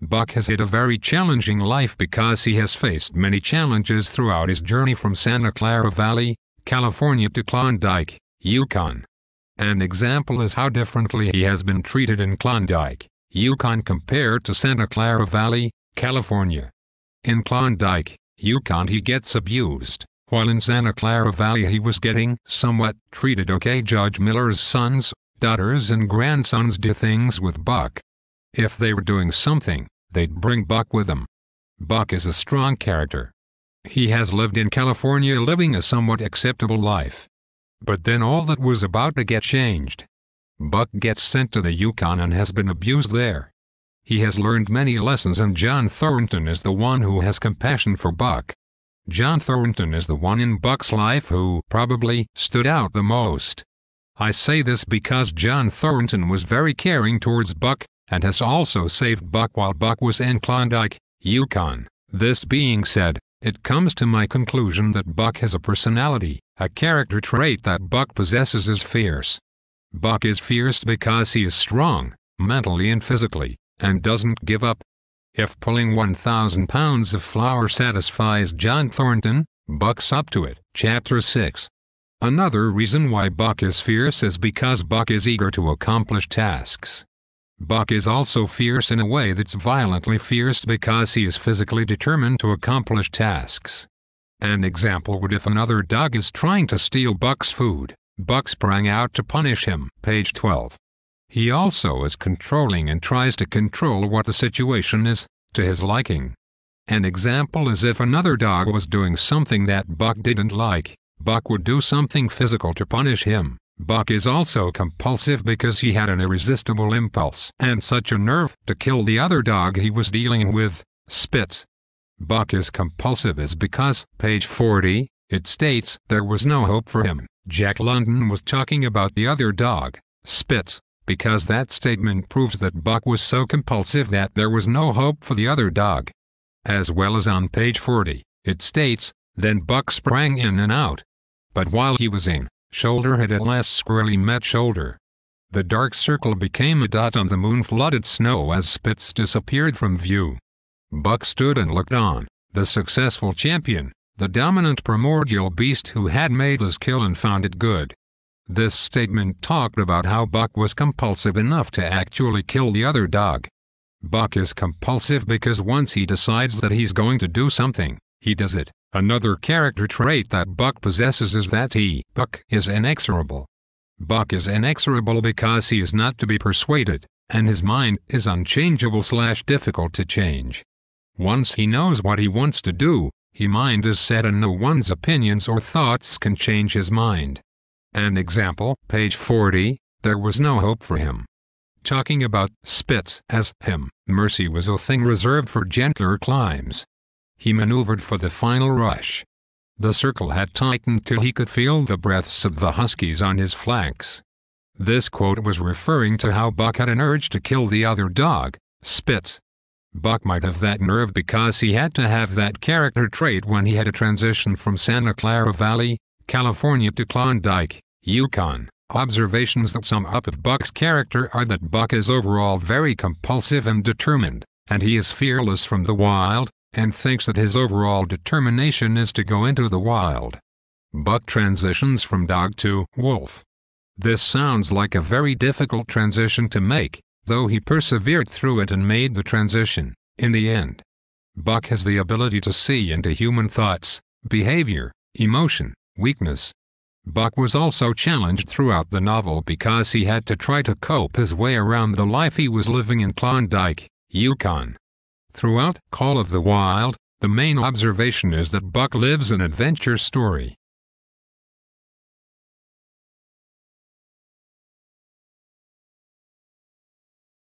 Buck has had a very challenging life because he has faced many challenges throughout his journey from Santa Clara Valley, California to Klondike, Yukon. An example is how differently he has been treated in Klondike, Yukon compared to Santa Clara Valley, California. In Klondike, Yukon he gets abused, while in Santa Clara Valley he was getting somewhat treated okay. Judge Miller's sons, daughters and grandsons do things with Buck. If they were doing something, they'd bring Buck with them. Buck is a strong character. He has lived in California living a somewhat acceptable life. But then all that was about to get changed. Buck gets sent to the Yukon and has been abused there. He has learned many lessons, and John Thornton is the one who has compassion for Buck. John Thornton is the one in Buck's life who probably stood out the most. I say this because John Thornton was very caring towards Buck, and has also saved Buck while Buck was in Klondike, Yukon. This being said, it comes to my conclusion that Buck has a personality. A character trait that Buck possesses is fierce. Buck is fierce because he is strong, mentally and physically, and doesn't give up. If pulling 1,000 pounds of flour satisfies John Thornton, Buck's up to it. Chapter 6. Another reason why Buck is fierce is because Buck is eager to accomplish tasks. Buck is also fierce in a way that's violently fierce because he is physically determined to accomplish tasks. An example would if another dog is trying to steal Buck's food, Buck sprang out to punish him. Page 12. He also is controlling and tries to control what the situation is, to his liking. An example is if another dog was doing something that Buck didn't like, Buck would do something physical to punish him. Buck is also compulsive because he had an irresistible impulse and such a nerve to kill the other dog he was dealing with, Spitz. Buck is compulsive is because, page 40, it states there was no hope for him. Jack London was talking about the other dog, Spitz, because that statement proves that Buck was so compulsive that there was no hope for the other dog. As well as on page 40, it states, then Buck sprang in and out. But while he was in, shoulder had at last squarely met shoulder. The dark circle became a dot on the moon-flooded snow as Spitz disappeared from view. Buck stood and looked on, the successful champion, the dominant primordial beast who had made his kill and found it good. This statement talked about how Buck was compulsive enough to actually kill the other dog. Buck is compulsive because once he decides that he's going to do something, he does it. Another character trait that Buck possesses is that Buck is inexorable. Buck is inexorable because he is not to be persuaded, and his mind is unchangeable/difficult to change. Once he knows what he wants to do, his mind is set and no one's opinions or thoughts can change his mind. An example, page 40, there was no hope for him. Talking about Spitz as him, mercy was a thing reserved for gentler climbs. He maneuvered for the final rush. The circle had tightened till he could feel the breaths of the huskies on his flanks. This quote was referring to how Buck had an urge to kill the other dog, Spitz. Buck might have that nerve because he had to have that character trait when he had to transition from Santa Clara Valley, California to Klondike, Yukon. Observations that sum up of Buck's character are that Buck is overall very compulsive and determined, and he is fearless from the wild, and thinks that his overall determination is to go into the wild. Buck transitions from dog to wolf. This sounds like a very difficult transition to make, though he persevered through it and made the transition, in the end. Buck has the ability to see into human thoughts, behavior, emotion, weakness. Buck was also challenged throughout the novel because he had to try to cope his way around the life he was living in Klondike, Yukon. Throughout Call of the Wild, the main observation is that Buck lives an adventure story.